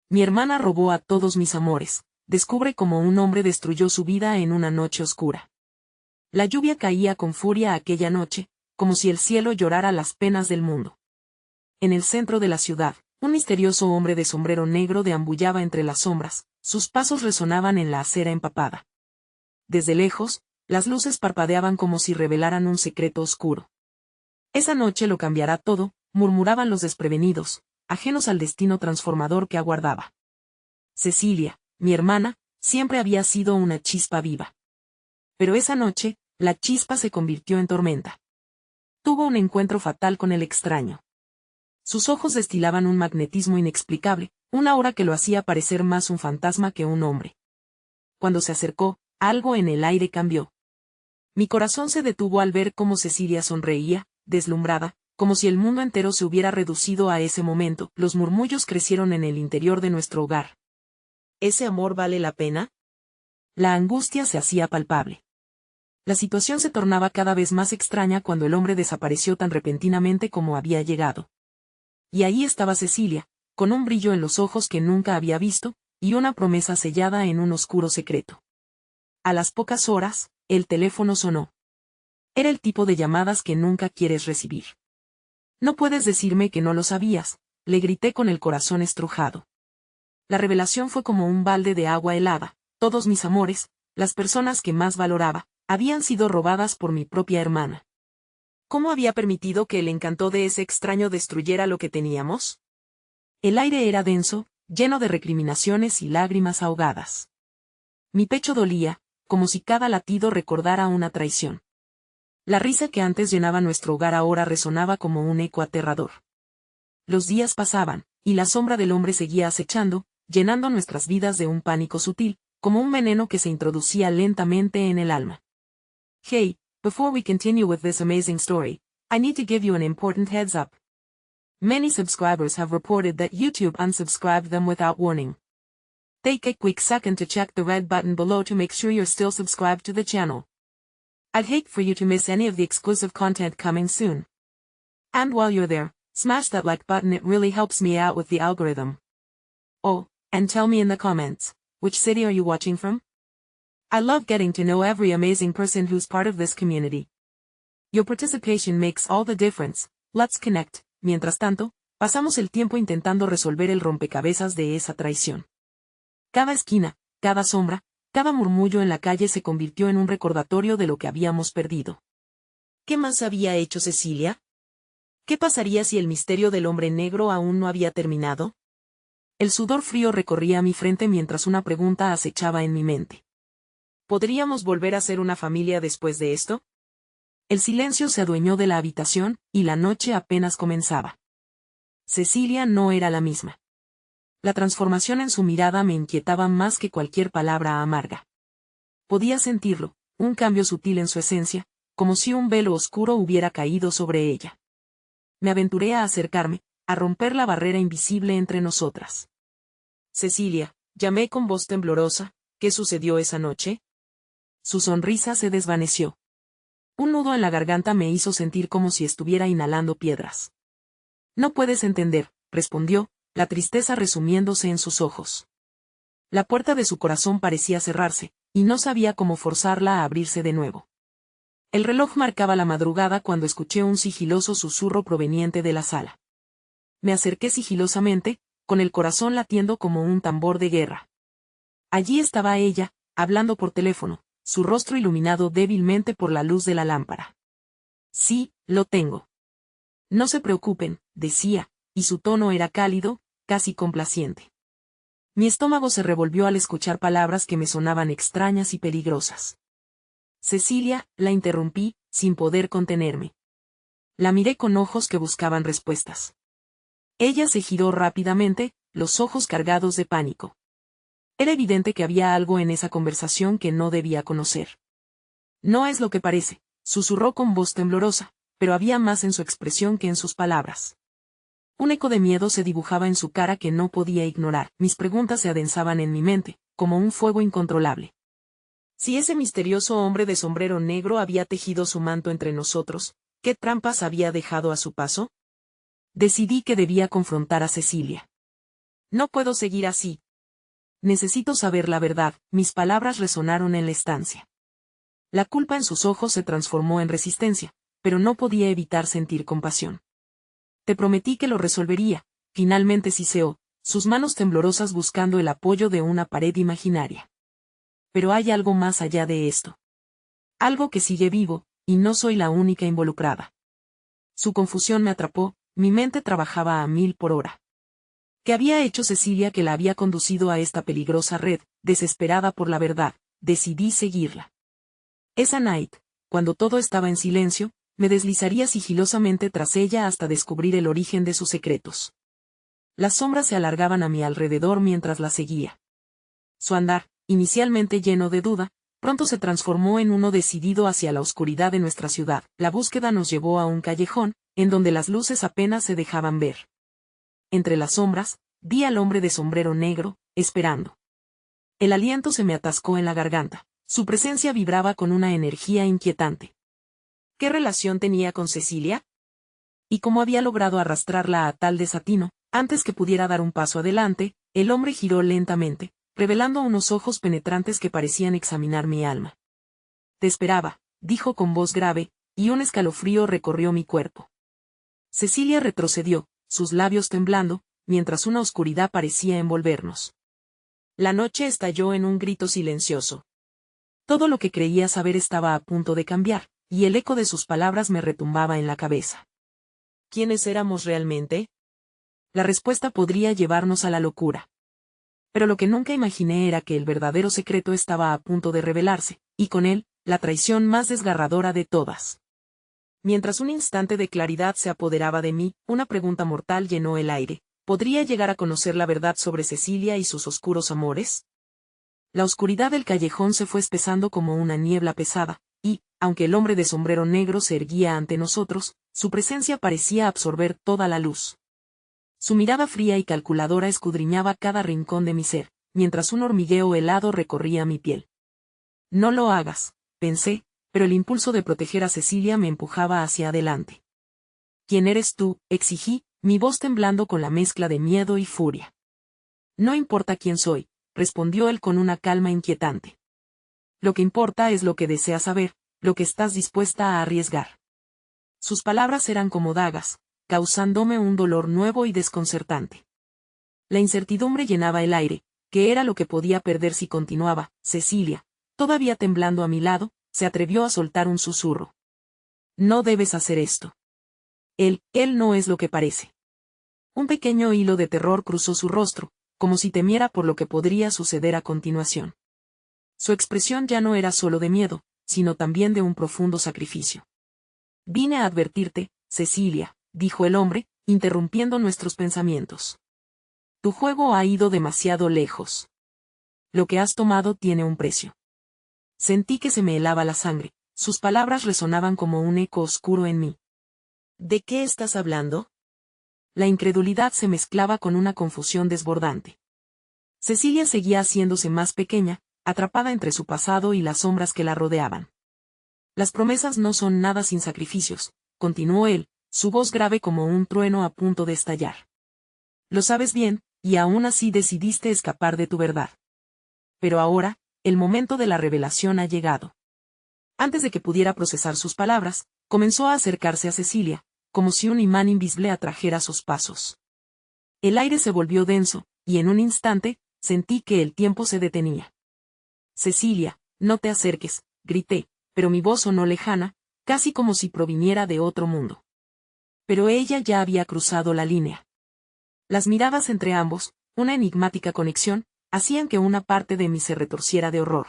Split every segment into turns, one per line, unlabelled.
Mi hermana robó a todos mis amores. Descubre cómo un hombre destruyó su vida en una noche oscura. La lluvia caía con furia aquella noche, como si el cielo llorara las penas del mundo. En el centro de la ciudad, un misterioso hombre de sombrero negro deambullaba entre las sombras, sus pasos resonaban en la acera empapada. Desde lejos, las luces parpadeaban como si revelaran un secreto oscuro. Esa noche lo cambiará todo, murmuraban los desprevenidos, ajenos al destino transformador que aguardaba. Cecilia, mi hermana, siempre había sido una chispa viva. Pero esa noche, la chispa se convirtió en tormenta. Tuvo un encuentro fatal con el extraño. Sus ojos destilaban un magnetismo inexplicable, una aura que lo hacía parecer más un fantasma que un hombre. Cuando se acercó, algo en el aire cambió. Mi corazón se detuvo al ver cómo Cecilia sonreía, deslumbrada, como si el mundo entero se hubiera reducido a ese momento. Los murmullos crecieron en el interior de nuestro hogar. ¿Ese amor vale la pena? La angustia se hacía palpable. La situación se tornaba cada vez más extraña cuando el hombre desapareció tan repentinamente como había llegado. Y ahí estaba Cecilia, con un brillo en los ojos que nunca había visto, y una promesa sellada en un oscuro secreto. A las pocas horas, el teléfono sonó. Era el tipo de llamadas que nunca quieres recibir. No puedes decirme que no lo sabías, le grité con el corazón estrujado. La revelación fue como un balde de agua helada. Todos mis amores, las personas que más valoraba, habían sido robadas por mi propia hermana. ¿Cómo había permitido que el encanto de ese extraño destruyera lo que teníamos? El aire era denso, lleno de recriminaciones y lágrimas ahogadas. Mi pecho dolía, como si cada latido recordara una traición. La risa que antes llenaba nuestro hogar ahora resonaba como un eco aterrador. Los días pasaban, y la sombra del hombre seguía acechando, llenando nuestras vidas de un pánico sutil, como un veneno que se introducía lentamente en el alma. Hey, before we continue with this amazing story, I need to give you an important heads up. Many subscribers have reported that YouTube unsubscribed them without warning. Take a quick second to check the red button below to make sure you're still subscribed to the channel. I'd hate for you to miss any of the exclusive content coming soon. And while you're there, smash that like button, it really helps me out with the algorithm. Oh, and tell me in the comments, which city are you watching from? I love getting to know every amazing person who's part of this community. Your participation makes all the difference. Let's connect. Mientras tanto, pasamos el tiempo intentando resolver el rompecabezas de esa traición. Cada esquina, cada sombra, cada murmullo en la calle se convirtió en un recordatorio de lo que habíamos perdido. ¿Qué más había hecho Cecilia? ¿Qué pasaría si el misterio del hombre negro aún no había terminado? El sudor frío recorría mi frente mientras una pregunta acechaba en mi mente. ¿Podríamos volver a ser una familia después de esto? El silencio se adueñó de la habitación, y la noche apenas comenzaba. Cecilia no era la misma. La transformación en su mirada me inquietaba más que cualquier palabra amarga. Podía sentirlo, un cambio sutil en su esencia, como si un velo oscuro hubiera caído sobre ella. Me aventuré a acercarme, a romper la barrera invisible entre nosotras. Cecilia, llamé con voz temblorosa, ¿qué sucedió esa noche? Su sonrisa se desvaneció. Un nudo en la garganta me hizo sentir como si estuviera inhalando piedras. No puedes entender, respondió, la tristeza resumiéndose en sus ojos. La puerta de su corazón parecía cerrarse, y no sabía cómo forzarla a abrirse de nuevo. El reloj marcaba la madrugada cuando escuché un sigiloso susurro proveniente de la sala. Me acerqué sigilosamente, con el corazón latiendo como un tambor de guerra. Allí estaba ella, hablando por teléfono, su rostro iluminado débilmente por la luz de la lámpara. Sí, lo tengo. No se preocupen, decía, y su tono era cálido, casi complaciente. Mi estómago se revolvió al escuchar palabras que me sonaban extrañas y peligrosas. Cecilia, la interrumpí, sin poder contenerme. La miré con ojos que buscaban respuestas. Ella se giró rápidamente, los ojos cargados de pánico. Era evidente que había algo en esa conversación que no debía conocer. No es lo que parece, susurró con voz temblorosa, pero había más en su expresión que en sus palabras. Un eco de miedo se dibujaba en su cara que no podía ignorar. Mis preguntas se adensaban en mi mente, como un fuego incontrolable. Si ese misterioso hombre de sombrero negro había tejido su manto entre nosotros, ¿qué trampas había dejado a su paso? Decidí que debía confrontar a Cecilia. No puedo seguir así. Necesito saber la verdad, mis palabras resonaron en la estancia. La culpa en sus ojos se transformó en resistencia, pero no podía evitar sentir compasión. Te prometí que lo resolvería, finalmente siseó, sus manos temblorosas buscando el apoyo de una pared imaginaria. Pero hay algo más allá de esto. Algo que sigue vivo, y no soy la única involucrada. Su confusión me atrapó, mi mente trabajaba a 1000 por hora. ¿Qué había hecho Cecilia que la había conducido a esta peligrosa red? Desesperada por la verdad, decidí seguirla. Esa night, cuando todo estaba en silencio, me deslizaría sigilosamente tras ella hasta descubrir el origen de sus secretos. Las sombras se alargaban a mi alrededor mientras la seguía. Su andar, inicialmente lleno de duda, pronto se transformó en uno decidido hacia la oscuridad de nuestra ciudad. La búsqueda nos llevó a un callejón, en donde las luces apenas se dejaban ver. Entre las sombras, vi al hombre de sombrero negro, esperando. El aliento se me atascó en la garganta, su presencia vibraba con una energía inquietante. ¿Qué relación tenía con Cecilia? ¿Y cómo había logrado arrastrarla a tal desatino? Antes que pudiera dar un paso adelante, el hombre giró lentamente, revelando unos ojos penetrantes que parecían examinar mi alma. Te esperaba, dijo con voz grave, y un escalofrío recorrió mi cuerpo. Cecilia retrocedió, sus labios temblando, mientras una oscuridad parecía envolvernos. La noche estalló en un grito silencioso. Todo lo que creía saber estaba a punto de cambiar, y el eco de sus palabras me retumbaba en la cabeza. ¿Quiénes éramos realmente? La respuesta podría llevarnos a la locura. Pero lo que nunca imaginé era que el verdadero secreto estaba a punto de revelarse, y con él, la traición más desgarradora de todas. Mientras un instante de claridad se apoderaba de mí, una pregunta mortal llenó el aire. ¿Podría llegar a conocer la verdad sobre Cecilia y sus oscuros amores? La oscuridad del callejón se fue espesando como una niebla pesada, y, aunque el hombre de sombrero negro se erguía ante nosotros, su presencia parecía absorber toda la luz. Su mirada fría y calculadora escudriñaba cada rincón de mi ser, mientras un hormigueo helado recorría mi piel. No lo hagas, pensé, pero el impulso de proteger a Cecilia me empujaba hacia adelante. ¿Quién eres tú?, exigí, mi voz temblando con la mezcla de miedo y furia. No importa quién soy, respondió él con una calma inquietante. Lo que importa es lo que deseas saber, lo que estás dispuesta a arriesgar. Sus palabras eran como dagas, causándome un dolor nuevo y desconcertante. La incertidumbre llenaba el aire, ¿qué era lo que podía perder si continuaba? Cecilia, todavía temblando a mi lado, se atrevió a soltar un susurro. No debes hacer esto. Él no es lo que parece. Un pequeño hilo de terror cruzó su rostro, como si temiera por lo que podría suceder a continuación. Su expresión ya no era solo de miedo, sino también de un profundo sacrificio. Vine a advertirte, Cecilia, dijo el hombre, interrumpiendo nuestros pensamientos. Tu juego ha ido demasiado lejos. Lo que has tomado tiene un precio. Sentí que se me helaba la sangre, sus palabras resonaban como un eco oscuro en mí. ¿De qué estás hablando? La incredulidad se mezclaba con una confusión desbordante. Cecilia seguía haciéndose más pequeña, atrapada entre su pasado y las sombras que la rodeaban. Las promesas no son nada sin sacrificios, continuó él, su voz grave como un trueno a punto de estallar. Lo sabes bien, y aún así decidiste escapar de tu verdad. Pero ahora, el momento de la revelación ha llegado. Antes de que pudiera procesar sus palabras, comenzó a acercarse a Cecilia, como si un imán invisible atrajera sus pasos. El aire se volvió denso, y en un instante, sentí que el tiempo se detenía. Cecilia, no te acerques, grité, pero mi voz sonó lejana, casi como si proviniera de otro mundo. Pero ella ya había cruzado la línea. Las miradas entre ambos, una enigmática conexión, hacían que una parte de mí se retorciera de horror.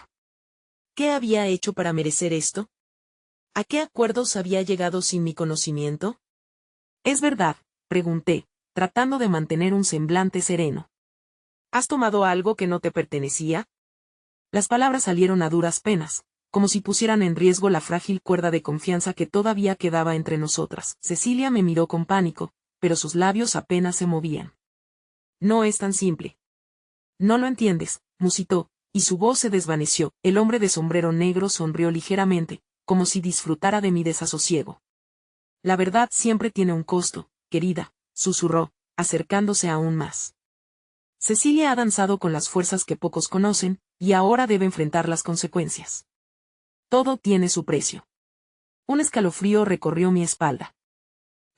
¿Qué había hecho para merecer esto? ¿A qué acuerdos había llegado sin mi conocimiento? Es verdad, pregunté, tratando de mantener un semblante sereno. ¿Has tomado algo que no te pertenecía? Las palabras salieron a duras penas, como si pusieran en riesgo la frágil cuerda de confianza que todavía quedaba entre nosotras. Cecilia me miró con pánico, pero sus labios apenas se movían. No es tan simple. No lo entiendes, musitó, y su voz se desvaneció. El hombre de sombrero negro sonrió ligeramente, como si disfrutara de mi desasosiego. La verdad siempre tiene un costo, querida, susurró, acercándose aún más. Cecilia ha danzado con las fuerzas que pocos conocen, y ahora debe enfrentar las consecuencias. Todo tiene su precio. Un escalofrío recorrió mi espalda.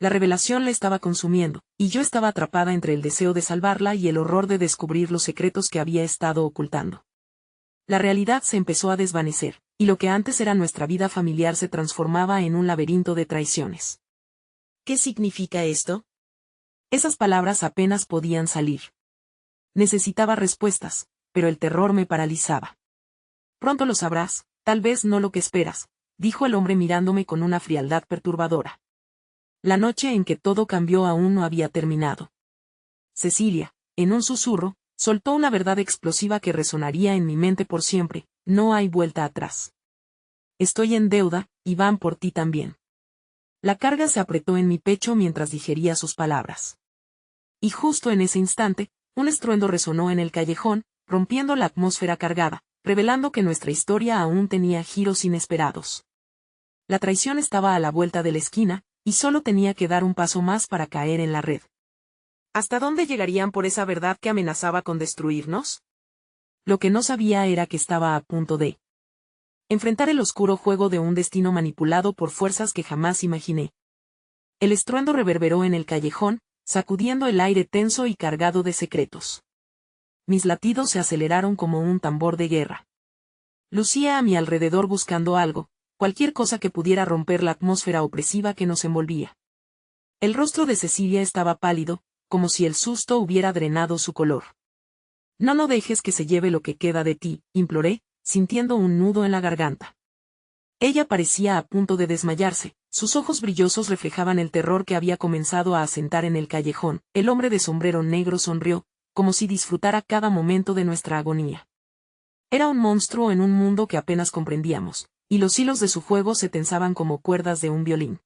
La revelación la estaba consumiendo, y yo estaba atrapada entre el deseo de salvarla y el horror de descubrir los secretos que había estado ocultando. La realidad se empezó a desvanecer, y lo que antes era nuestra vida familiar se transformaba en un laberinto de traiciones. ¿Qué significa esto? Esas palabras apenas podían salir. Necesitaba respuestas, pero el terror me paralizaba. Pronto lo sabrás, tal vez no lo que esperas, dijo el hombre mirándome con una frialdad perturbadora. La noche en que todo cambió aún no había terminado. Cecilia, en un susurro, soltó una verdad explosiva que resonaría en mi mente por siempre: no hay vuelta atrás. Estoy en deuda, y van por ti también. La carga se apretó en mi pecho mientras digería sus palabras. Y justo en ese instante, un estruendo resonó en el callejón, rompiendo la atmósfera cargada, revelando que nuestra historia aún tenía giros inesperados. La traición estaba a la vuelta de la esquina, y solo tenía que dar un paso más para caer en la red. ¿Hasta dónde llegarían por esa verdad que amenazaba con destruirnos? Lo que no sabía era que estaba a punto de enfrentar el oscuro juego de un destino manipulado por fuerzas que jamás imaginé. El estruendo reverberó en el callejón, sacudiendo el aire tenso y cargado de secretos. Mis latidos se aceleraron como un tambor de guerra. Lucía a mi alrededor buscando algo, cualquier cosa que pudiera romper la atmósfera opresiva que nos envolvía. El rostro de Cecilia estaba pálido, como si el susto hubiera drenado su color. No dejes que se lleve lo que queda de ti, imploré, sintiendo un nudo en la garganta. Ella parecía a punto de desmayarse, sus ojos brillosos reflejaban el terror que había comenzado a asentar en el callejón. El hombre de sombrero negro sonrió, como si disfrutara cada momento de nuestra agonía. Era un monstruo en un mundo que apenas comprendíamos, y los hilos de su juego se tensaban como cuerdas de un violín.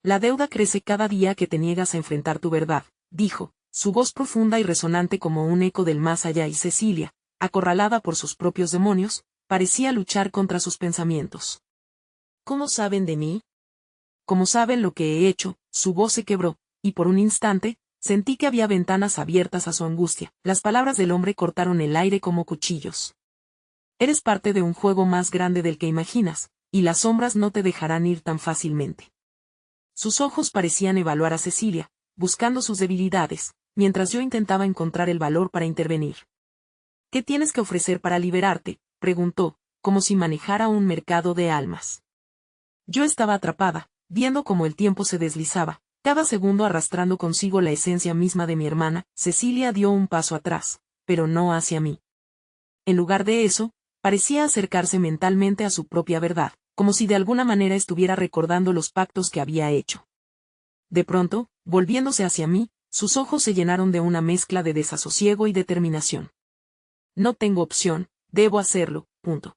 La deuda crece cada día que te niegas a enfrentar tu verdad, dijo, su voz profunda y resonante como un eco del más allá, y Cecilia, acorralada por sus propios demonios, parecía luchar contra sus pensamientos. ¿Cómo saben de mí? Como saben lo que he hecho, su voz se quebró, y por un instante, sentí que había ventanas abiertas a su angustia. Las palabras del hombre cortaron el aire como cuchillos. Eres parte de un juego más grande del que imaginas, y las sombras no te dejarán ir tan fácilmente. Sus ojos parecían evaluar a Cecilia, buscando sus debilidades, mientras yo intentaba encontrar el valor para intervenir. ¿Qué tienes que ofrecer para liberarte?, preguntó, como si manejara un mercado de almas. Yo estaba atrapada, viendo cómo el tiempo se deslizaba, cada segundo arrastrando consigo la esencia misma de mi hermana. Cecilia dio un paso atrás, pero no hacia mí. En lugar de eso, parecía acercarse mentalmente a su propia verdad, como si de alguna manera estuviera recordando los pactos que había hecho. De pronto, volviéndose hacia mí, sus ojos se llenaron de una mezcla de desasosiego y determinación. No tengo opción, debo hacerlo, punto.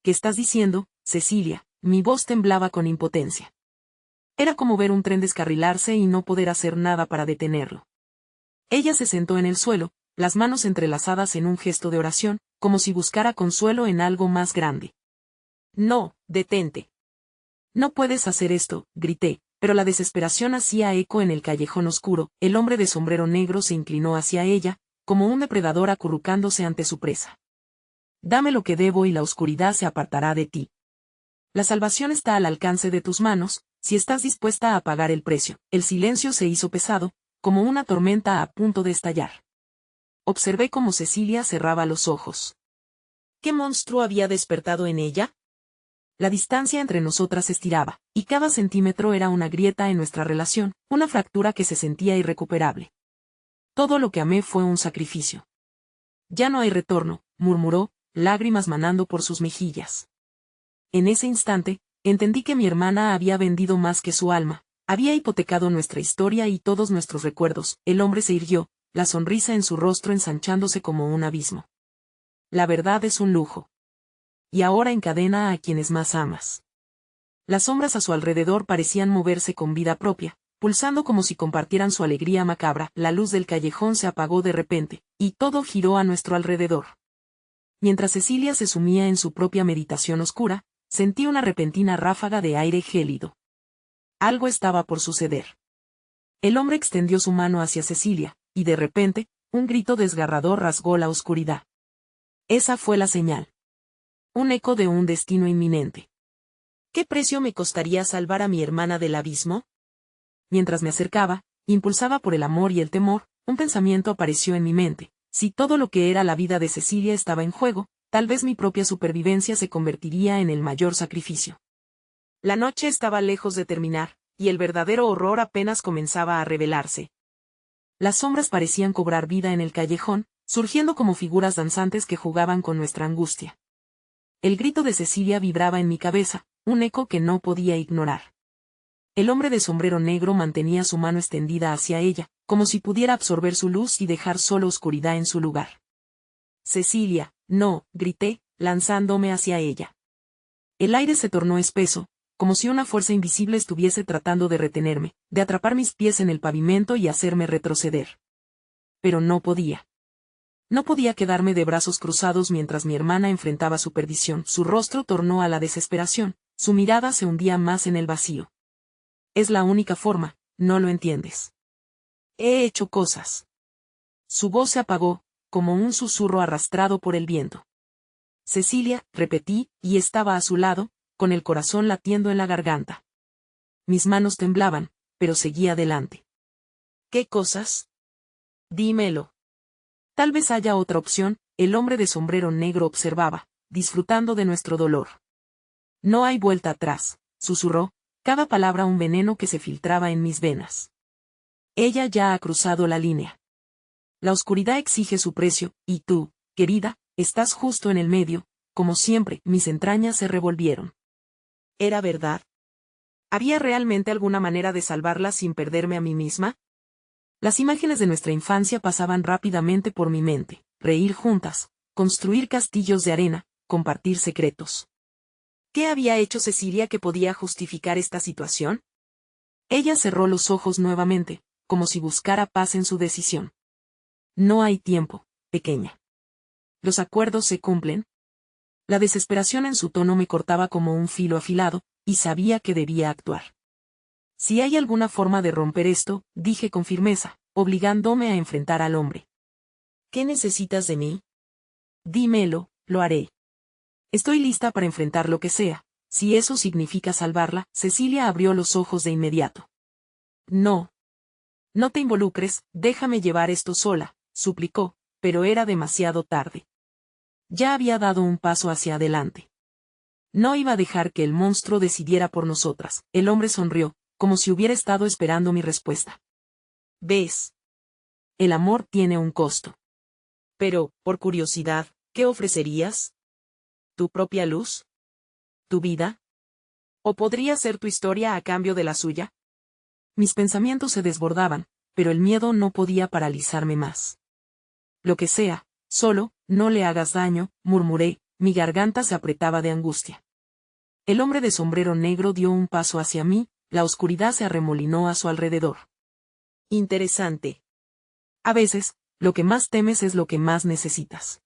¿Qué estás diciendo, Cecilia? Mi voz temblaba con impotencia. Era como ver un tren descarrilarse y no poder hacer nada para detenerlo. Ella se sentó en el suelo, las manos entrelazadas en un gesto de oración, como si buscara consuelo en algo más grande. No, detente. No puedes hacer esto, grité, pero la desesperación hacía eco en el callejón oscuro. El hombre de sombrero negro se inclinó hacia ella, como un depredador acurrucándose ante su presa. Dame lo que debo y la oscuridad se apartará de ti. La salvación está al alcance de tus manos, si estás dispuesta a pagar el precio. El silencio se hizo pesado, como una tormenta a punto de estallar. Observé cómo Cecilia cerraba los ojos. ¿Qué monstruo había despertado en ella? La distancia entre nosotras se estiraba, y cada centímetro era una grieta en nuestra relación, una fractura que se sentía irrecuperable. Todo lo que amé fue un sacrificio. Ya no hay retorno, murmuró, lágrimas manando por sus mejillas. En ese instante, entendí que mi hermana había vendido más que su alma, había hipotecado nuestra historia y todos nuestros recuerdos. El hombre se irguió, la sonrisa en su rostro ensanchándose como un abismo. La verdad es un lujo. Y ahora encadena a quienes más amas. Las sombras a su alrededor parecían moverse con vida propia, pulsando como si compartieran su alegría macabra. La luz del callejón se apagó de repente, y todo giró a nuestro alrededor. Mientras Cecilia se sumía en su propia meditación oscura, sentí una repentina ráfaga de aire gélido. Algo estaba por suceder. El hombre extendió su mano hacia Cecilia, y de repente, un grito desgarrador rasgó la oscuridad. Esa fue la señal. Un eco de un destino inminente. ¿Qué precio me costaría salvar a mi hermana del abismo? Mientras me acercaba, impulsada por el amor y el temor, un pensamiento apareció en mi mente. Si todo lo que era la vida de Cecilia estaba en juego, tal vez mi propia supervivencia se convertiría en el mayor sacrificio. La noche estaba lejos de terminar, y el verdadero horror apenas comenzaba a revelarse. Las sombras parecían cobrar vida en el callejón, surgiendo como figuras danzantes que jugaban con nuestra angustia. El grito de Cecilia vibraba en mi cabeza, un eco que no podía ignorar. El hombre de sombrero negro mantenía su mano extendida hacia ella, como si pudiera absorber su luz y dejar solo oscuridad en su lugar. Cecilia, no, grité, lanzándome hacia ella. El aire se tornó espeso, como si una fuerza invisible estuviese tratando de retenerme, de atrapar mis pies en el pavimento y hacerme retroceder. Pero no podía. No podía quedarme de brazos cruzados mientras mi hermana enfrentaba su perdición. Su rostro tornó a la desesperación, su mirada se hundía más en el vacío. Es la única forma, no lo entiendes. He hecho cosas. Su voz se apagó, como un susurro arrastrado por el viento. Cecilia, repetí, y estaba a su lado, con el corazón latiendo en la garganta. Mis manos temblaban, pero seguía adelante. ¿Qué cosas? Dímelo. Tal vez haya otra opción, el hombre de sombrero negro observaba, disfrutando de nuestro dolor. No hay vuelta atrás, susurró, cada palabra un veneno que se filtraba en mis venas. Ella ya ha cruzado la línea. La oscuridad exige su precio, y tú, querida, estás justo en el medio. Como siempre, mis entrañas se revolvieron. ¿Era verdad? ¿Había realmente alguna manera de salvarla sin perderme a mí misma? Las imágenes de nuestra infancia pasaban rápidamente por mi mente. Reír juntas, construir castillos de arena, compartir secretos. ¿Qué había hecho Cecilia que podía justificar esta situación? Ella cerró los ojos nuevamente, como si buscara paz en su decisión. No hay tiempo, pequeña. ¿Los acuerdos se cumplen? La desesperación en su tono me cortaba como un filo afilado, y sabía que debía actuar. Si hay alguna forma de romper esto, dije con firmeza, obligándome a enfrentar al hombre. ¿Qué necesitas de mí? Dímelo, lo haré. Estoy lista para enfrentar lo que sea, si eso significa salvarla. Cecilia abrió los ojos de inmediato. No. No te involucres, déjame llevar esto sola, suplicó, pero era demasiado tarde. Ya había dado un paso hacia adelante. No iba a dejar que el monstruo decidiera por nosotras. El hombre sonrió, como si hubiera estado esperando mi respuesta. ¿Ves? El amor tiene un costo. Pero, por curiosidad, ¿qué ofrecerías? ¿Tu propia luz? ¿Tu vida? ¿O podría ser tu historia a cambio de la suya? Mis pensamientos se desbordaban, pero el miedo no podía paralizarme más. Lo que sea, solo, no le hagas daño, murmuré, mi garganta se apretaba de angustia. El hombre de sombrero negro dio un paso hacia mí, la oscuridad se arremolinó a su alrededor. Interesante. A veces, lo que más temes es lo que más necesitas.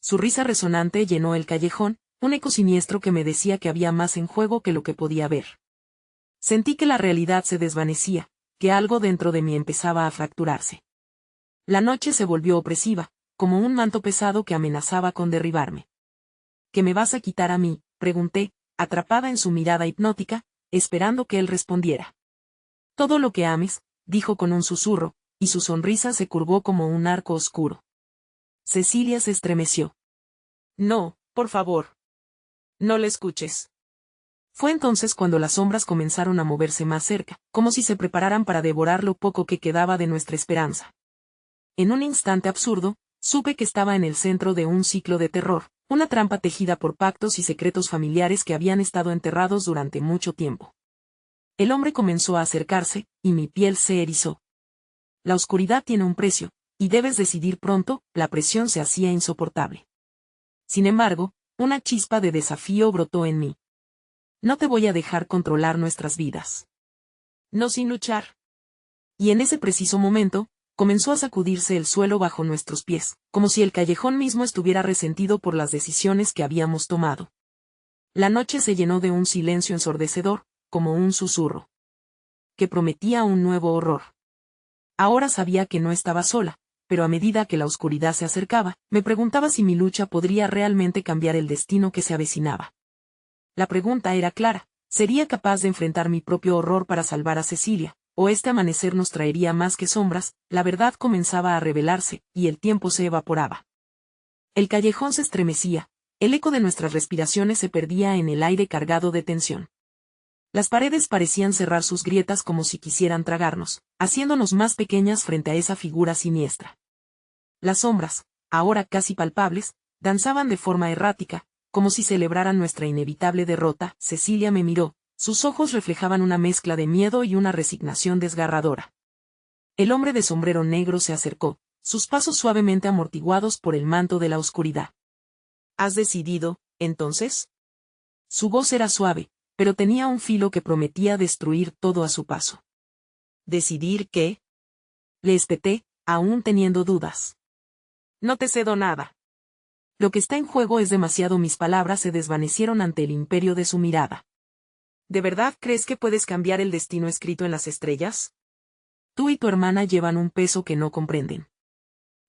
Su risa resonante llenó el callejón, un eco siniestro que me decía que había más en juego que lo que podía ver. Sentí que la realidad se desvanecía, que algo dentro de mí empezaba a fracturarse. La noche se volvió opresiva, como un manto pesado que amenazaba con derribarme. ¿Qué me vas a quitar a mí?, pregunté, atrapada en su mirada hipnótica, esperando que él respondiera. Todo lo que ames, dijo con un susurro, y su sonrisa se curvó como un arco oscuro. Cecilia se estremeció. No, por favor. No le escuches. Fue entonces cuando las sombras comenzaron a moverse más cerca, como si se prepararan para devorar lo poco que quedaba de nuestra esperanza. En un instante absurdo, supe que estaba en el centro de un ciclo de terror, una trampa tejida por pactos y secretos familiares que habían estado enterrados durante mucho tiempo. El hombre comenzó a acercarse, y mi piel se erizó. La oscuridad tiene un precio, y debes decidir pronto. La presión se hacía insoportable. Sin embargo, una chispa de desafío brotó en mí. No te voy a dejar controlar nuestras vidas. No sin luchar. Y en ese preciso momento, comenzó a sacudirse el suelo bajo nuestros pies, como si el callejón mismo estuviera resentido por las decisiones que habíamos tomado. La noche se llenó de un silencio ensordecedor, como un susurro, que prometía un nuevo horror. Ahora sabía que no estaba sola, pero a medida que la oscuridad se acercaba, me preguntaba si mi lucha podría realmente cambiar el destino que se avecinaba. La pregunta era clara: ¿sería capaz de enfrentar mi propio horror para salvar a Cecilia, o este amanecer nos traería más que sombras? La verdad comenzaba a revelarse, y el tiempo se evaporaba. El callejón se estremecía, el eco de nuestras respiraciones se perdía en el aire cargado de tensión. Las paredes parecían cerrar sus grietas como si quisieran tragarnos, haciéndonos más pequeñas frente a esa figura siniestra. Las sombras, ahora casi palpables, danzaban de forma errática, como si celebraran nuestra inevitable derrota. Cecilia me miró, sus ojos reflejaban una mezcla de miedo y una resignación desgarradora. El hombre de sombrero negro se acercó, sus pasos suavemente amortiguados por el manto de la oscuridad. ¿Has decidido, entonces? Su voz era suave, pero tenía un filo que prometía destruir todo a su paso. ¿Decidir qué? Le espeté, aún teniendo dudas. No te cedo nada. Lo que está en juego es demasiado. Mis palabras se desvanecieron ante el imperio de su mirada. ¿De verdad crees que puedes cambiar el destino escrito en las estrellas? Tú y tu hermana llevan un peso que no comprenden.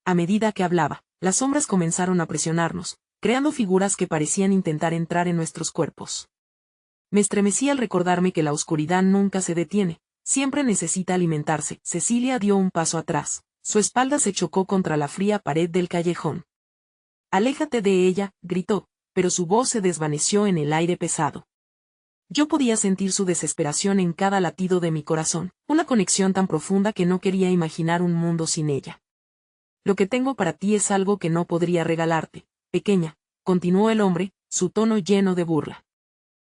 A medida que hablaba, las sombras comenzaron a presionarnos, creando figuras que parecían intentar entrar en nuestros cuerpos. Me estremecí al recordarme que la oscuridad nunca se detiene, siempre necesita alimentarse. Cecilia dio un paso atrás, su espalda se chocó contra la fría pared del callejón. «Aléjate de ella», gritó, pero su voz se desvaneció en el aire pesado. Yo podía sentir su desesperación en cada latido de mi corazón, una conexión tan profunda que no quería imaginar un mundo sin ella. «Lo que tengo para ti es algo que no podría regalarte, pequeña», continuó el hombre, su tono lleno de burla.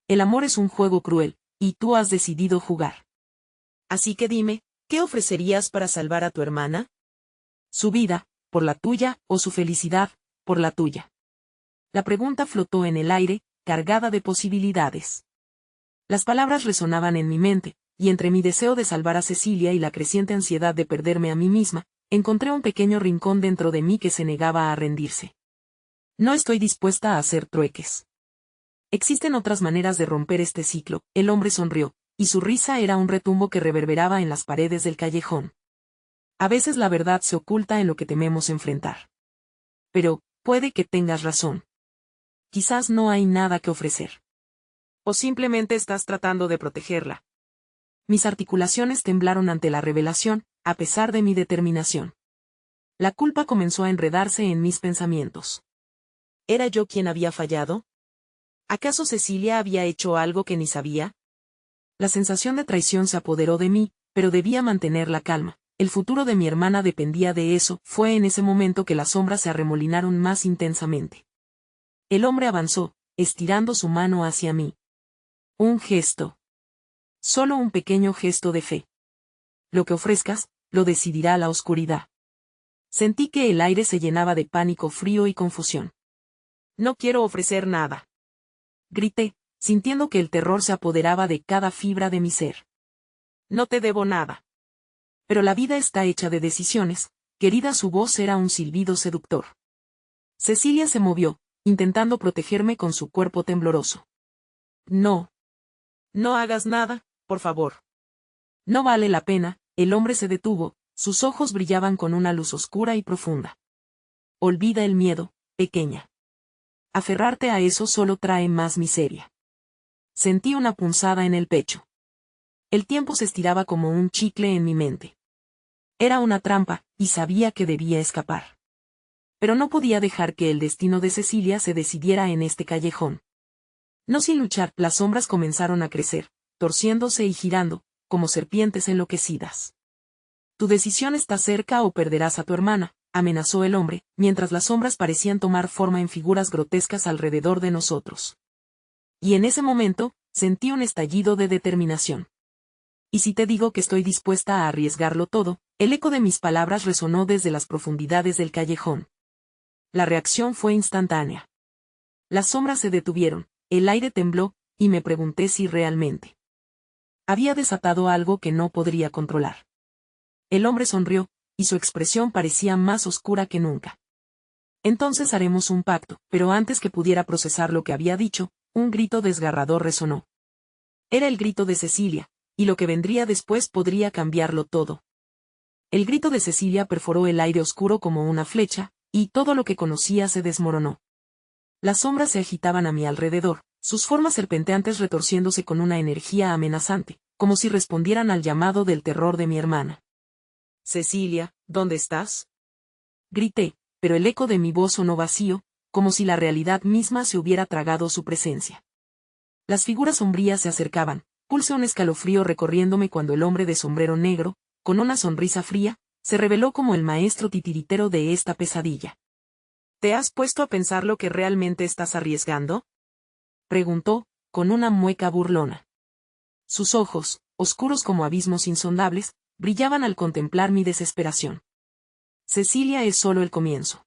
«El amor es un juego cruel, y tú has decidido jugar. Así que dime, ¿qué ofrecerías para salvar a tu hermana? ¿Su vida, por la tuya, o su felicidad, por la tuya?» La pregunta flotó en el aire, cargada de posibilidades. Las palabras resonaban en mi mente, y entre mi deseo de salvar a Cecilia y la creciente ansiedad de perderme a mí misma, encontré un pequeño rincón dentro de mí que se negaba a rendirse. «No estoy dispuesta a hacer trueques. Existen otras maneras de romper este ciclo». El hombre sonrió, y su risa era un retumbo que reverberaba en las paredes del callejón. «A veces la verdad se oculta en lo que tememos enfrentar. Pero, puede que tengas razón. Quizás no hay nada que ofrecer. O simplemente estás tratando de protegerla». Mis articulaciones temblaron ante la revelación, a pesar de mi determinación. La culpa comenzó a enredarse en mis pensamientos. ¿Era yo quien había fallado? ¿Acaso Cecilia había hecho algo que ni sabía? La sensación de traición se apoderó de mí, pero debía mantener la calma. El futuro de mi hermana dependía de eso. Fue en ese momento que las sombras se arremolinaron más intensamente. El hombre avanzó, estirando su mano hacia mí. Un gesto. Solo un pequeño gesto de fe. Lo que ofrezcas, lo decidirá la oscuridad. Sentí que el aire se llenaba de pánico frío y confusión. «No quiero ofrecer nada», grité, sintiendo que el terror se apoderaba de cada fibra de mi ser. «No te debo nada. Pero la vida está hecha de decisiones», querida. Su voz era un silbido seductor. Cecilia se movió, intentando protegerme con su cuerpo tembloroso. «No. No hagas nada, por favor». «No vale la pena». El hombre se detuvo, sus ojos brillaban con una luz oscura y profunda. «Olvida el miedo, pequeña. Aferrarte a eso solo trae más miseria». Sentí una punzada en el pecho. El tiempo se estiraba como un chicle en mi mente. Era una trampa, y sabía que debía escapar. Pero no podía dejar que el destino de Cecilia se decidiera en este callejón. No sin luchar. Las sombras comenzaron a crecer, torciéndose y girando, como serpientes enloquecidas. «Tu decisión está cerca o perderás a tu hermana», amenazó el hombre, mientras las sombras parecían tomar forma en figuras grotescas alrededor de nosotros. Y en ese momento, sentí un estallido de determinación. «¿Y si te digo que estoy dispuesta a arriesgarlo todo?». El eco de mis palabras resonó desde las profundidades del callejón. La reacción fue instantánea. Las sombras se detuvieron, el aire tembló, y me pregunté si realmente había desatado algo que no podría controlar. El hombre sonrió, y su expresión parecía más oscura que nunca. «Entonces haremos un pacto», pero antes que pudiera procesar lo que había dicho, un grito desgarrador resonó. Era el grito de Cecilia, y lo que vendría después podría cambiarlo todo. El grito de Cecilia perforó el aire oscuro como una flecha, y todo lo que conocía se desmoronó. Las sombras se agitaban a mi alrededor, sus formas serpenteantes retorciéndose con una energía amenazante, como si respondieran al llamado del terror de mi hermana. «Cecilia, ¿dónde estás?», grité, pero el eco de mi voz sonó vacío, como si la realidad misma se hubiera tragado su presencia. Las figuras sombrías se acercaban, pulsé un escalofrío recorriéndome cuando el hombre de sombrero negro, con una sonrisa fría, se reveló como el maestro titiritero de esta pesadilla. «¿Te has puesto a pensar lo que realmente estás arriesgando?», preguntó, con una mueca burlona. Sus ojos, oscuros como abismos insondables, brillaban al contemplar mi desesperación. «Cecilia, es solo el comienzo.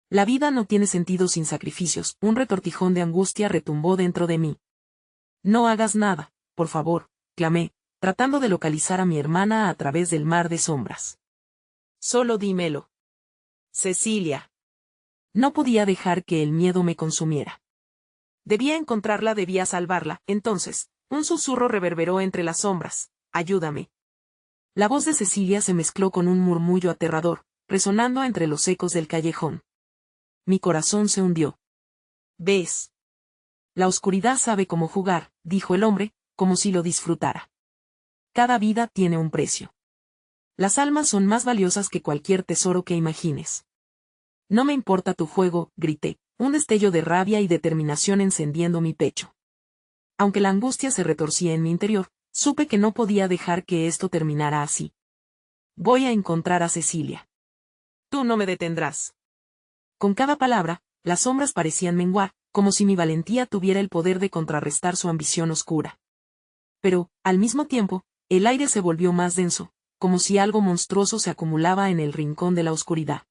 La vida no tiene sentido sin sacrificios», un retortijón de angustia retumbó dentro de mí. «No hagas nada, por favor», clamé, tratando de localizar a mi hermana a través del mar de sombras. «Solo dímelo. Cecilia». No podía dejar que el miedo me consumiera. Debía encontrarla, debía salvarla. Entonces, un susurro reverberó entre las sombras: «Ayúdame». La voz de Cecilia se mezcló con un murmullo aterrador, resonando entre los ecos del callejón. Mi corazón se hundió. «¿Ves? La oscuridad sabe cómo jugar», dijo el hombre, como si lo disfrutara. «Cada vida tiene un precio. Las almas son más valiosas que cualquier tesoro que imagines». «No me importa tu juego», grité, un destello de rabia y determinación encendiendo mi pecho. Aunque la angustia se retorcía en mi interior, supe que no podía dejar que esto terminara así. «Voy a encontrar a Cecilia. Tú no me detendrás». Con cada palabra, las sombras parecían menguar, como si mi valentía tuviera el poder de contrarrestar su ambición oscura. Pero, al mismo tiempo, el aire se volvió más denso, como si algo monstruoso se acumulaba en el rincón de la oscuridad.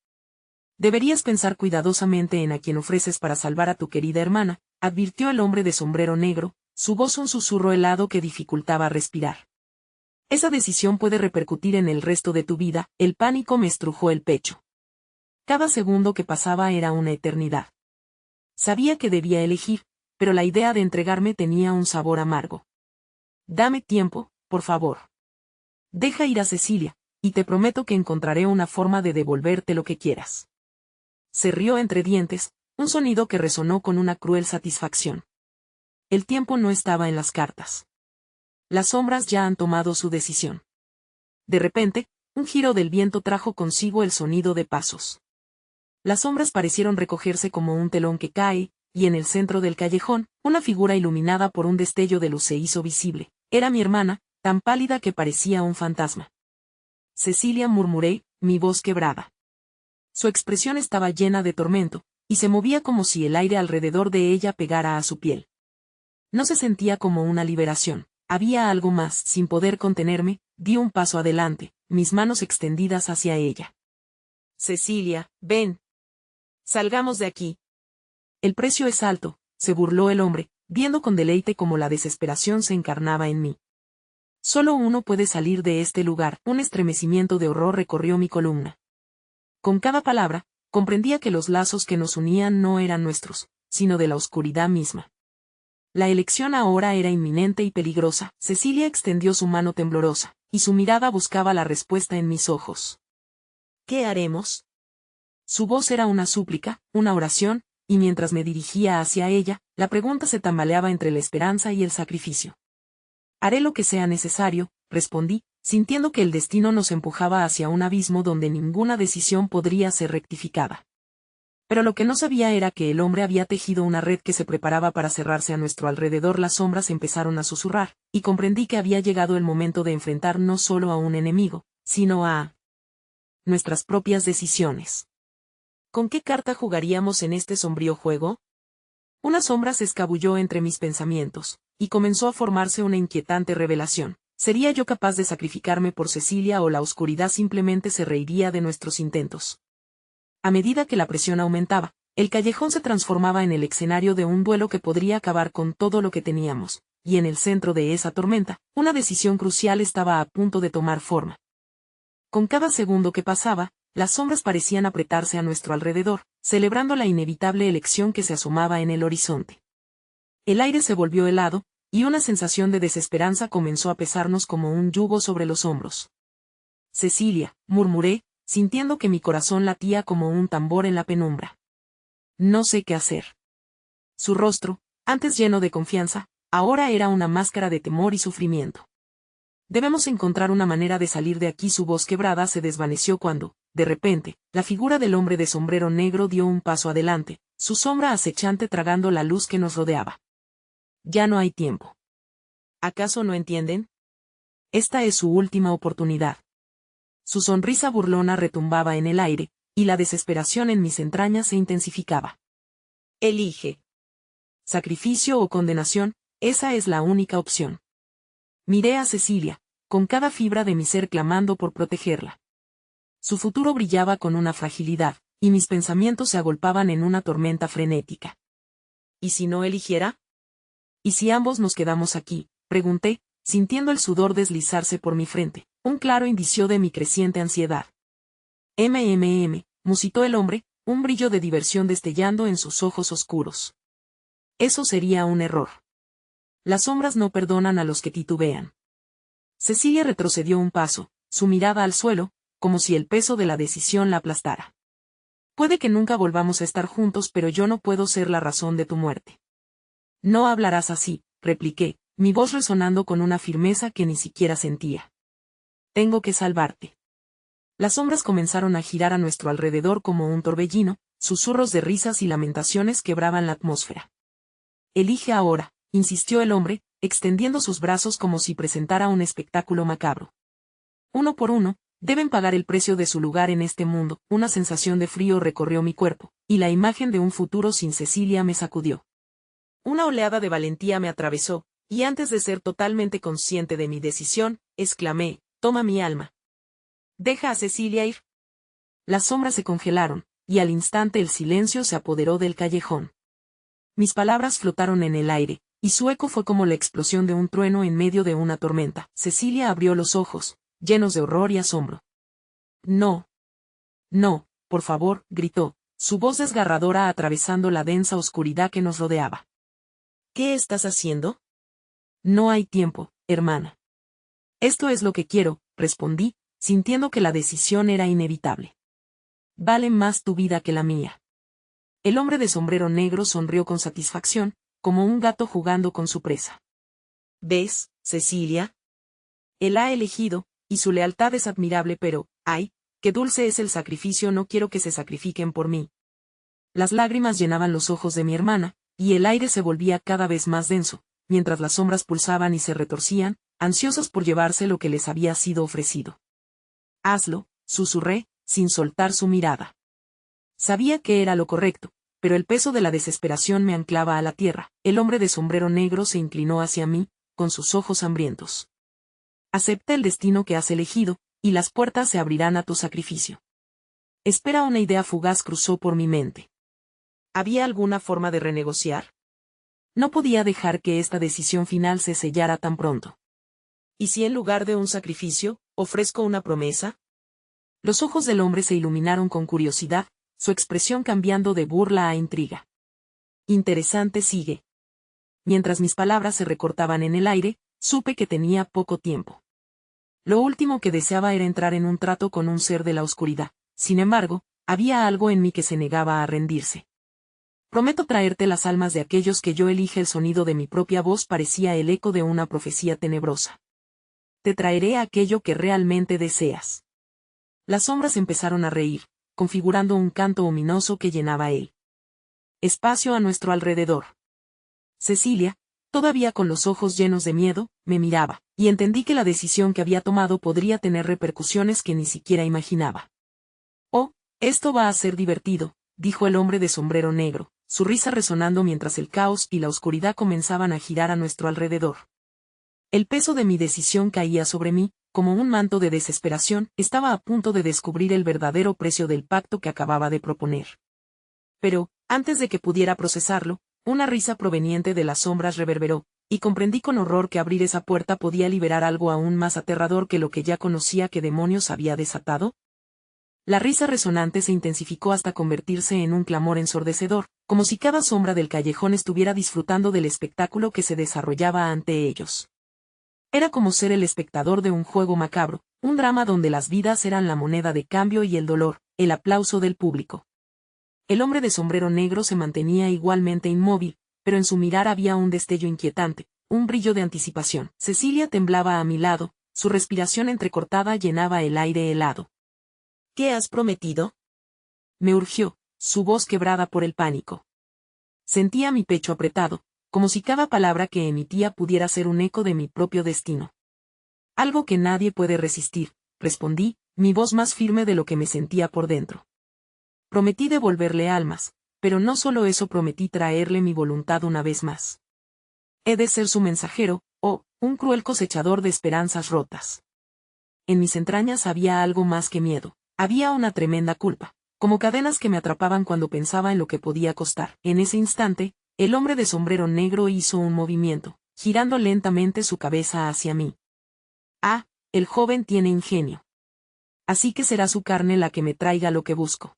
«Deberías pensar cuidadosamente en a quien ofreces para salvar a tu querida hermana», advirtió el hombre de sombrero negro, su voz un susurro helado que dificultaba respirar. «Esa decisión puede repercutir en el resto de tu vida». El pánico me estrujó el pecho. Cada segundo que pasaba era una eternidad. Sabía que debía elegir, pero la idea de entregarme tenía un sabor amargo. «Dame tiempo, por favor. Deja ir a Cecilia, y te prometo que encontraré una forma de devolverte lo que quieras». Se rió entre dientes, un sonido que resonó con una cruel satisfacción. El tiempo no estaba en las cartas. Las sombras ya han tomado su decisión. De repente, un giro del viento trajo consigo el sonido de pasos. Las sombras parecieron recogerse como un telón que cae, y en el centro del callejón, una figura iluminada por un destello de luz se hizo visible. Era mi hermana, tan pálida que parecía un fantasma. «Cecilia», murmuré, mi voz quebrada. Su expresión estaba llena de tormento, y se movía como si el aire alrededor de ella pegara a su piel. No se sentía como una liberación, había algo más. Sin poder contenerme, di un paso adelante, mis manos extendidas hacia ella. «Cecilia, ven. Salgamos de aquí». «El precio es alto», se burló el hombre, viendo con deleite cómo la desesperación se encarnaba en mí. «Solo uno puede salir de este lugar». Un estremecimiento de horror recorrió mi columna. Con cada palabra, comprendía que los lazos que nos unían no eran nuestros, sino de la oscuridad misma. La elección ahora era inminente y peligrosa. Cecilia extendió su mano temblorosa, y su mirada buscaba la respuesta en mis ojos. «¿Qué haremos?». Su voz era una súplica, una oración, y mientras me dirigía hacia ella, la pregunta se tambaleaba entre la esperanza y el sacrificio. «Haré lo que sea necesario», respondí, sintiendo que el destino nos empujaba hacia un abismo donde ninguna decisión podría ser rectificada. Pero lo que no sabía era que el hombre había tejido una red que se preparaba para cerrarse a nuestro alrededor. Las sombras empezaron a susurrar, y comprendí que había llegado el momento de enfrentar no solo a un enemigo, sino a nuestras propias decisiones. ¿Con qué carta jugaríamos en este sombrío juego? Una sombra se escabulló entre mis pensamientos, y comenzó a formarse una inquietante revelación. ¿Sería yo capaz de sacrificarme por Cecilia o la oscuridad simplemente se reiría de nuestros intentos? A medida que la presión aumentaba, el callejón se transformaba en el escenario de un duelo que podría acabar con todo lo que teníamos, y en el centro de esa tormenta, una decisión crucial estaba a punto de tomar forma. Con cada segundo que pasaba, las sombras parecían apretarse a nuestro alrededor, celebrando la inevitable elección que se asomaba en el horizonte. El aire se volvió helado, y una sensación de desesperanza comenzó a pesarnos como un yugo sobre los hombros. Cecilia, murmuré, sintiendo que mi corazón latía como un tambor en la penumbra. No sé qué hacer. Su rostro, antes lleno de confianza, ahora era una máscara de temor y sufrimiento. Debemos encontrar una manera de salir de aquí. Su voz quebrada se desvaneció cuando, de repente, la figura del hombre de sombrero negro dio un paso adelante, su sombra acechante tragando la luz que nos rodeaba. Ya no hay tiempo. ¿Acaso no entienden? Esta es su última oportunidad. Su sonrisa burlona retumbaba en el aire, y la desesperación en mis entrañas se intensificaba. Elige. Sacrificio o condenación, esa es la única opción. Miré a Cecilia, con cada fibra de mi ser clamando por protegerla. Su futuro brillaba con una fragilidad, y mis pensamientos se agolpaban en una tormenta frenética. ¿Y si no eligiera? ¿Y si ambos nos quedamos aquí?, pregunté, sintiendo el sudor deslizarse por mi frente, un claro indicio de mi creciente ansiedad. Musitó el hombre, un brillo de diversión destellando en sus ojos oscuros. Eso sería un error. Las sombras no perdonan a los que titubean. Cecilia retrocedió un paso, su mirada al suelo, como si el peso de la decisión la aplastara. Puede que nunca volvamos a estar juntos, pero yo no puedo ser la razón de tu muerte. No hablarás así, repliqué, mi voz resonando con una firmeza que ni siquiera sentía. Tengo que salvarte. Las sombras comenzaron a girar a nuestro alrededor como un torbellino, susurros de risas y lamentaciones quebraban la atmósfera. Elige ahora, insistió el hombre, extendiendo sus brazos como si presentara un espectáculo macabro. Uno por uno, deben pagar el precio de su lugar en este mundo. Una sensación de frío recorrió mi cuerpo, y la imagen de un futuro sin Cecilia me sacudió. Una oleada de valentía me atravesó, y antes de ser totalmente consciente de mi decisión, exclamé, toma mi alma. Deja a Cecilia ir. Las sombras se congelaron, y al instante el silencio se apoderó del callejón. Mis palabras flotaron en el aire, y su eco fue como la explosión de un trueno en medio de una tormenta. Cecilia abrió los ojos, llenos de horror y asombro. No. No, por favor, gritó, su voz desgarradora atravesando la densa oscuridad que nos rodeaba. ¿Qué estás haciendo? No hay tiempo, hermana. Esto es lo que quiero, respondí, sintiendo que la decisión era inevitable. Vale más tu vida que la mía. El hombre de sombrero negro sonrió con satisfacción, como un gato jugando con su presa. ¿Ves, Cecilia? Él ha elegido, y su lealtad es admirable, pero, ¡ay, qué dulce es el sacrificio! No quiero que se sacrifiquen por mí. Las lágrimas llenaban los ojos de mi hermana, y el aire se volvía cada vez más denso, mientras las sombras pulsaban y se retorcían, ansiosas por llevarse lo que les había sido ofrecido. Hazlo, susurré, sin soltar su mirada. Sabía que era lo correcto, pero el peso de la desesperación me anclaba a la tierra. El hombre de sombrero negro se inclinó hacia mí, con sus ojos hambrientos. Acepta el destino que has elegido, y las puertas se abrirán a tu sacrificio. Espera, una idea fugaz cruzó por mi mente. ¿Había alguna forma de renegociar? No podía dejar que esta decisión final se sellara tan pronto. ¿Y si en lugar de un sacrificio, ofrezco una promesa? Los ojos del hombre se iluminaron con curiosidad, su expresión cambiando de burla a intriga. Interesante, sigue. Mientras mis palabras se recortaban en el aire, supe que tenía poco tiempo. Lo último que deseaba era entrar en un trato con un ser de la oscuridad. Sin embargo, había algo en mí que se negaba a rendirse. Prometo traerte las almas de aquellos que yo elige. El sonido de mi propia voz parecía el eco de una profecía tenebrosa. Te traeré aquello que realmente deseas. Las sombras empezaron a reír, configurando un canto ominoso que llenaba el espacio a nuestro alrededor. Cecilia, todavía con los ojos llenos de miedo, me miraba, y entendí que la decisión que había tomado podría tener repercusiones que ni siquiera imaginaba. Oh, esto va a ser divertido, dijo el hombre de sombrero negro, su risa resonando mientras el caos y la oscuridad comenzaban a girar a nuestro alrededor. El peso de mi decisión caía sobre mí, como un manto de desesperación. Estaba a punto de descubrir el verdadero precio del pacto que acababa de proponer. Pero, antes de que pudiera procesarlo, una risa proveniente de las sombras reverberó, y comprendí con horror que abrir esa puerta podía liberar algo aún más aterrador que lo que ya conocía. ¿Qué demonios había desatado? La risa resonante se intensificó hasta convertirse en un clamor ensordecedor, como si cada sombra del callejón estuviera disfrutando del espectáculo que se desarrollaba ante ellos. Era como ser el espectador de un juego macabro, Un drama donde las vidas eran la moneda de cambio y el dolor, el aplauso del público. El hombre de sombrero negro se mantenía igualmente inmóvil, pero en su mirar había un destello inquietante, un brillo de anticipación. Cecilia temblaba a mi lado, su respiración entrecortada llenaba el aire helado.
¿Qué has prometido?
Me urgió, su voz quebrada por el pánico. Sentía mi pecho apretado, como si cada palabra que emitía pudiera ser un eco de mi propio destino. Algo que nadie puede resistir, respondí, mi voz más firme de lo que me sentía por dentro. Prometí devolverle almas, pero no solo eso, prometí traerle mi voluntad una vez más. He de ser su mensajero, un cruel cosechador de esperanzas rotas. En mis entrañas había algo más que miedo, había una tremenda culpa, como cadenas que me atrapaban cuando pensaba en lo que podía costar. En ese instante, el hombre de sombrero negro hizo un movimiento, girando lentamente su cabeza hacia mí. Ah, el joven tiene ingenio. Así que será su carne la que me traiga lo que busco.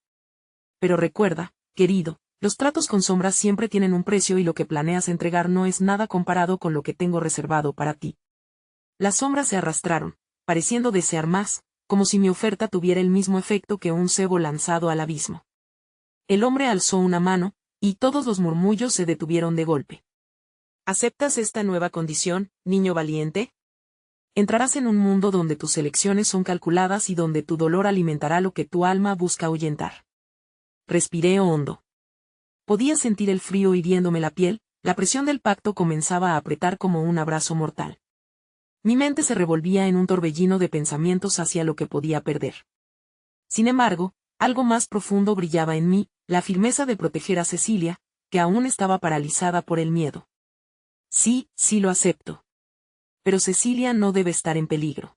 Pero recuerda, querido, los tratos con sombras siempre tienen un precio y lo que planeas entregar no es nada comparado con lo que tengo reservado para ti. Las sombras se arrastraron, pareciendo desear más, como si mi oferta tuviera el mismo efecto que un cebo lanzado al abismo. El hombre alzó una mano, y todos los murmullos se detuvieron de golpe.
¿Aceptas esta nueva condición, niño valiente?
Entrarás en un mundo donde tus elecciones son calculadas y donde tu dolor alimentará lo que tu alma busca ahuyentar. Respiré hondo. Podía sentir el frío hiriéndome la piel, la presión del pacto comenzaba a apretar como un abrazo mortal. Mi mente se revolvía en un torbellino de pensamientos hacia lo que podía perder. Sin embargo, algo más profundo brillaba en mí, la firmeza de proteger a Cecilia, que aún estaba paralizada por el miedo. Sí, sí lo acepto. Pero Cecilia no debe estar en peligro.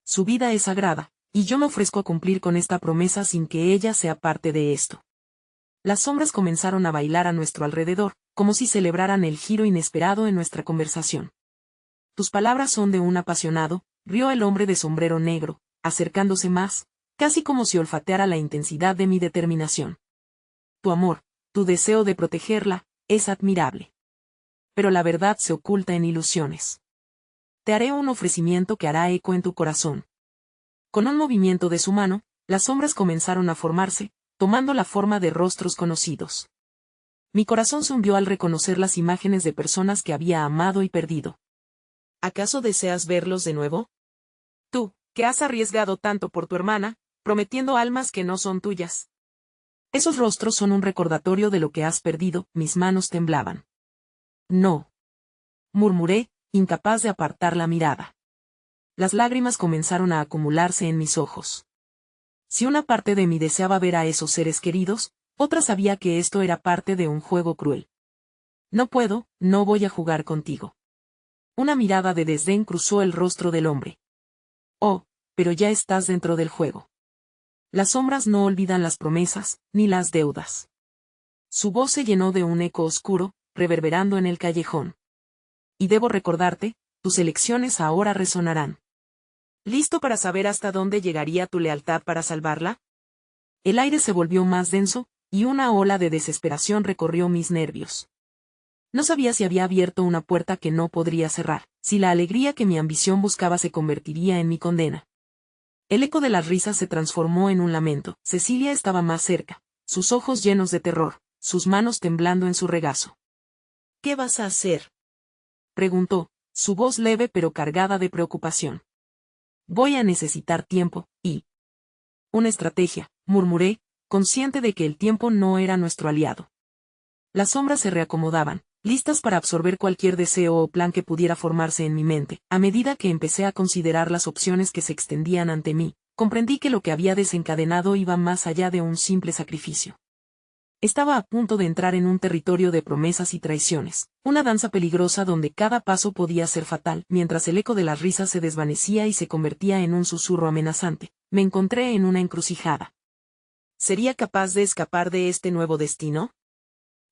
Su vida es sagrada, y yo me ofrezco a cumplir con esta promesa sin que ella sea parte de esto. Las sombras comenzaron a bailar a nuestro alrededor, como si celebraran el giro inesperado en nuestra conversación. Tus palabras son de un apasionado, rió el hombre de sombrero negro, acercándose más, casi como si olfateara la intensidad de mi determinación. Tu amor, tu deseo de protegerla, es admirable. Pero la verdad se oculta en ilusiones. Te haré un ofrecimiento que hará eco en tu corazón. Con un movimiento de su mano, las sombras comenzaron a formarse, tomando la forma de rostros conocidos. Mi corazón se hundió al reconocer las imágenes de personas que había amado y perdido.
¿Acaso deseas verlos de nuevo?
Tú, que has arriesgado tanto por tu hermana, prometiendo almas que no son tuyas. Esos rostros son un recordatorio de lo que has perdido, mis manos temblaban. No. Murmuré, incapaz de apartar la mirada. Las lágrimas comenzaron a acumularse en mis ojos. Si una parte de mí deseaba ver a esos seres queridos, otra sabía que esto era parte de un juego cruel. No puedo, no voy a jugar contigo. Una mirada de desdén cruzó el rostro del hombre. Oh, pero ya estás dentro del juego. Las sombras no olvidan las promesas, ni las deudas. Su voz se llenó de un eco oscuro, reverberando en el callejón. Y debo recordarte, tus elecciones ahora resonarán.
¿Listo para saber hasta dónde llegaría tu lealtad para salvarla?
El aire se volvió más denso, y una ola de desesperación recorrió mis nervios. No sabía si había abierto una puerta que no podría cerrar, si la alegría que mi ambición buscaba se convertiría en mi condena. El eco de las risas se transformó en un lamento. Cecilia estaba más cerca, sus ojos llenos de terror, sus manos temblando en su regazo.
¿Qué vas a hacer?,
preguntó, su voz leve pero cargada de preocupación. Voy a necesitar tiempo, y una estrategia, murmuré, consciente de que el tiempo no era nuestro aliado. Las sombras se reacomodaban, listas para absorber cualquier deseo o plan que pudiera formarse en mi mente. A medida que empecé a considerar las opciones que se extendían ante mí, comprendí que lo que había desencadenado iba más allá de un simple sacrificio. Estaba a punto de entrar en un territorio de promesas y traiciones, una danza peligrosa donde cada paso podía ser fatal. Mientras el eco de las risas se desvanecía y se convertía en un susurro amenazante, me encontré en una encrucijada.
¿Sería capaz de escapar de este nuevo destino?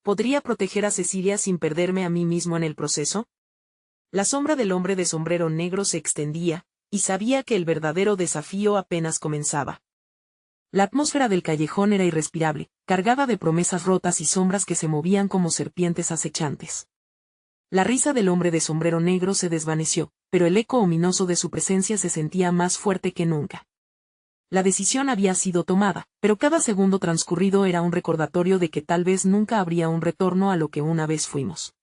¿Podría proteger a Cecilia sin perderme a mí mismo en el proceso? La sombra del hombre de sombrero negro se extendía, y sabía que el verdadero desafío apenas comenzaba. La atmósfera del callejón era irrespirable, cargada de promesas rotas y sombras que se movían como serpientes acechantes.
La risa del hombre de sombrero negro se desvaneció, pero el eco ominoso de su presencia se sentía más fuerte que nunca. La decisión había sido tomada, pero cada segundo transcurrido era un recordatorio de que tal vez nunca habría un retorno a lo que una vez fuimos.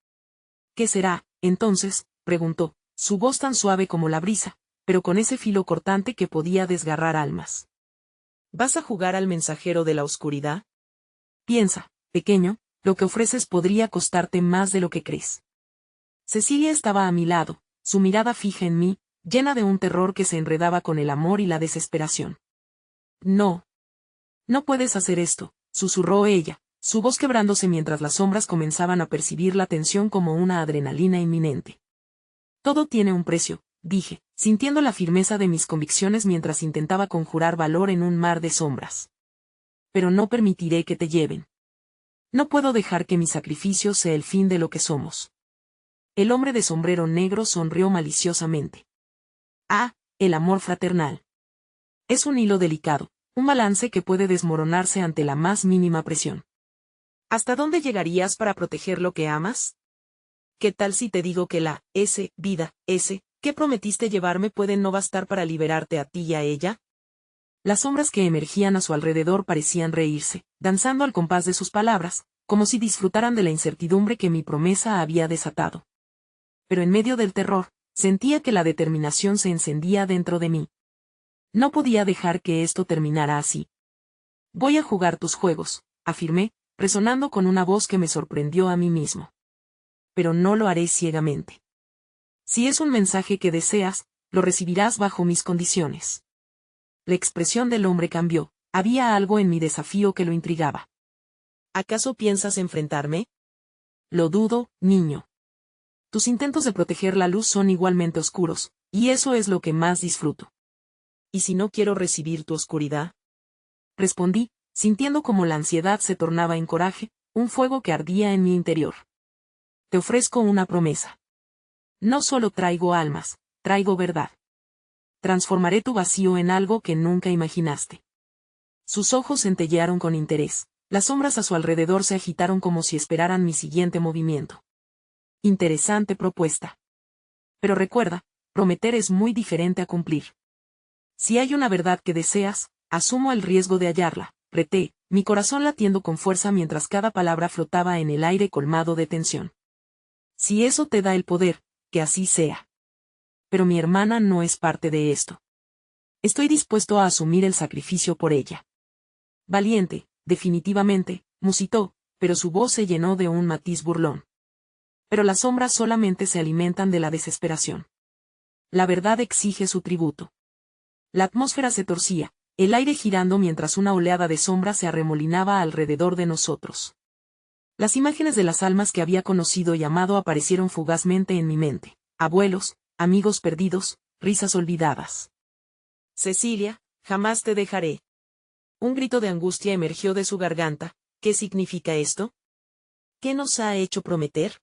¿Qué será, entonces?, preguntó, su voz tan suave como la brisa, pero con ese filo cortante que podía desgarrar almas.
¿Vas a jugar al mensajero de la oscuridad?
Piensa, pequeño, lo que ofreces podría costarte más de lo que crees. Cecilia estaba a mi lado, su mirada fija en mí, llena de un terror que se enredaba con el amor y la desesperación. No. No puedes hacer esto, susurró ella, su voz quebrándose mientras las sombras comenzaban a percibir la tensión como una adrenalina inminente. Todo tiene un precio, dije, sintiendo la firmeza de mis convicciones mientras intentaba conjurar valor en un mar de sombras. Pero no permitiré que te lleven. No puedo dejar que mi sacrificio sea el fin de lo que somos. El hombre de sombrero negro sonrió maliciosamente. Ah, el amor fraternal. Es un hilo delicado, un balance que puede desmoronarse ante la más mínima presión.
¿Hasta dónde llegarías para proteger lo que amas? ¿Qué tal si te digo que la vida que prometiste llevarme puede no bastar para liberarte a ti y a ella?
Las sombras que emergían a su alrededor parecían reírse, danzando al compás de sus palabras, como si disfrutaran de la incertidumbre que mi promesa había desatado. Pero en medio del terror, sentía que la determinación se encendía dentro de mí. No podía dejar que esto terminara así. Voy a jugar tus juegos, afirmé, resonando con una voz que me sorprendió a mí mismo. Pero no lo haré ciegamente. Si es un mensaje que deseas, lo recibirás bajo mis condiciones. La expresión del hombre cambió, había algo en mi desafío que lo intrigaba.
¿Acaso piensas enfrentarme?
Lo dudo, niño. Tus intentos de proteger la luz son igualmente oscuros, y eso es lo que más disfruto.
¿Y si no quiero recibir tu oscuridad?
Respondí, sintiendo como la ansiedad se tornaba en coraje, un fuego que ardía en mi interior. Te ofrezco una promesa. No solo traigo almas, traigo verdad. Transformaré tu vacío en algo que nunca imaginaste. Sus ojos centellearon con interés, las sombras a su alrededor se agitaron como si esperaran mi siguiente movimiento. Interesante propuesta. Pero recuerda, prometer es muy diferente a cumplir. Si hay una verdad que deseas, asumo el riesgo de hallarla, reté, mi corazón latiendo con fuerza mientras cada palabra flotaba en el aire colmado de tensión. Si eso te da el poder, que así sea. Pero mi hermana no es parte de esto. Estoy dispuesto a asumir el sacrificio por ella. Valiente, definitivamente, musitó, pero su voz se llenó de un matiz burlón. Pero las sombras solamente se alimentan de la desesperación. La verdad exige su tributo. La atmósfera se torcía, el aire girando mientras una oleada de sombra se arremolinaba alrededor de nosotros. Las imágenes de las almas que había conocido y amado aparecieron fugazmente en mi mente. Abuelos, amigos perdidos, risas olvidadas.
Cecilia, jamás te dejaré. Un grito de angustia emergió de su garganta. ¿Qué significa esto? ¿Qué nos ha hecho prometer?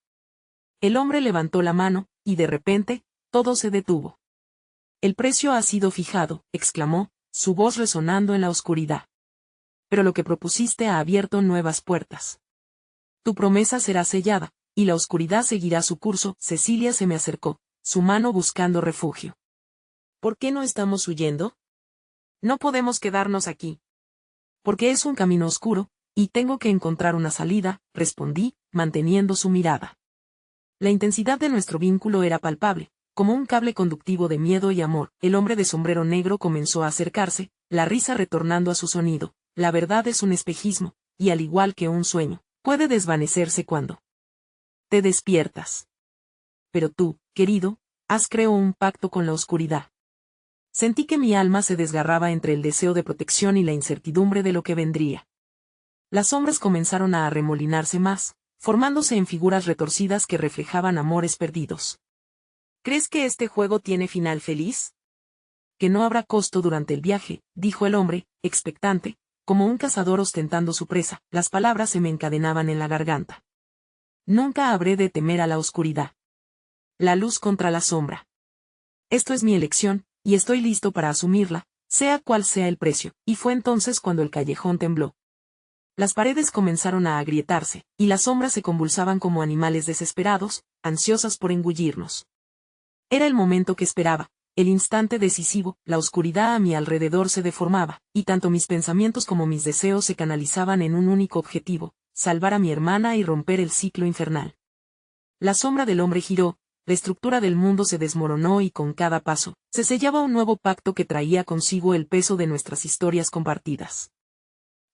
El hombre levantó la mano, y de repente, todo se detuvo. El precio ha sido fijado, exclamó, su voz resonando en la oscuridad. Pero lo que propusiste ha abierto nuevas puertas. Tu promesa será sellada, y la oscuridad seguirá su curso. Cecilia se me acercó, su mano buscando refugio.
¿Por qué no estamos huyendo?
No podemos quedarnos aquí. Porque es un camino oscuro, y tengo que encontrar una salida, respondí, manteniendo su mirada. La intensidad de nuestro vínculo era palpable, como un cable conductivo de miedo y amor. El hombre de sombrero negro comenzó a acercarse, la risa retornando a su sonido. La verdad es un espejismo, y al igual que un sueño, puede desvanecerse cuando te despiertas. Pero tú, querido, has creado un pacto con la oscuridad. Sentí que mi alma se desgarraba entre el deseo de protección y la incertidumbre de lo que vendría. Las sombras comenzaron a arremolinarse más, formándose en figuras retorcidas que reflejaban amores perdidos.
¿Crees que este juego tiene final feliz?
Que no habrá costo durante el viaje, dijo el hombre, expectante, como un cazador ostentando su presa. Las palabras se me encadenaban en la garganta. Nunca habré de temer a la oscuridad. La luz contra la sombra. Esto es mi elección, y estoy listo para asumirla, sea cual sea el precio. Y fue entonces cuando el callejón tembló. Las paredes comenzaron a agrietarse, y las sombras se convulsaban como animales desesperados, ansiosas por engullirnos. Era el momento que esperaba, el instante decisivo. La oscuridad a mi alrededor se deformaba, y tanto mis pensamientos como mis deseos se canalizaban en un único objetivo: salvar a mi hermana y romper el ciclo infernal. La sombra del hombre giró, la estructura del mundo se desmoronó y con cada paso, se sellaba un nuevo pacto que traía consigo el peso de nuestras historias compartidas.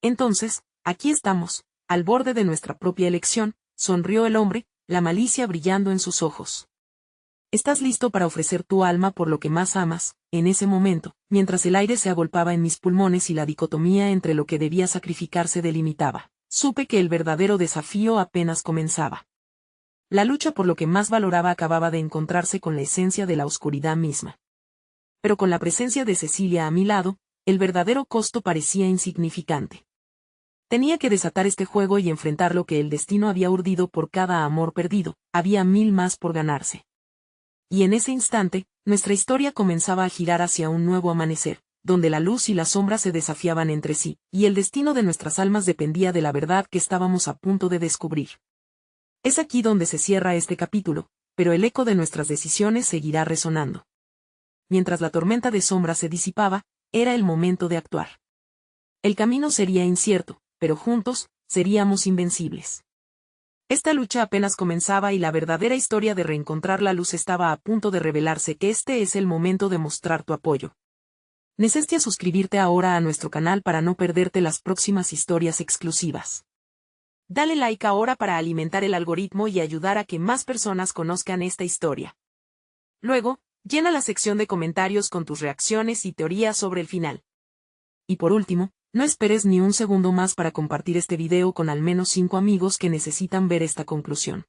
Entonces, aquí estamos, al borde de nuestra propia elección, sonrió el hombre, la malicia brillando en sus ojos. ¿Estás listo para ofrecer tu alma por lo que más amas? En ese momento, mientras el aire se agolpaba en mis pulmones y la dicotomía entre lo que debía sacrificar se delimitaba, supe que el verdadero desafío apenas comenzaba. La lucha por lo que más valoraba acababa de encontrarse con la esencia de la oscuridad misma. Pero con la presencia de Cecilia a mi lado, el verdadero costo parecía insignificante. Tenía que desatar este juego y enfrentar lo que el destino había urdido por cada amor perdido. Había 1000 más por ganarse. Y en ese instante, nuestra historia comenzaba a girar hacia un nuevo amanecer, donde la luz y la sombra se desafiaban entre sí, y el destino de nuestras almas dependía de la verdad que estábamos a punto de descubrir. Es aquí donde se cierra este capítulo, pero el eco de nuestras decisiones seguirá resonando. Mientras la tormenta de sombra se disipaba, era el momento de actuar. El camino sería incierto, pero juntos, seríamos invencibles. Esta lucha apenas comenzaba y la verdadera historia de reencontrar la luz estaba a punto de revelarse. Que este es el momento de mostrar tu apoyo. Necesitas suscribirte ahora a nuestro canal para no perderte las próximas historias exclusivas. Dale like ahora para alimentar el algoritmo y ayudar a que más personas conozcan esta historia. Luego, llena la sección de comentarios con tus reacciones y teorías sobre el final. Y por último, no esperes ni un segundo más para compartir este video con al menos 5 amigos que necesitan ver esta conclusión.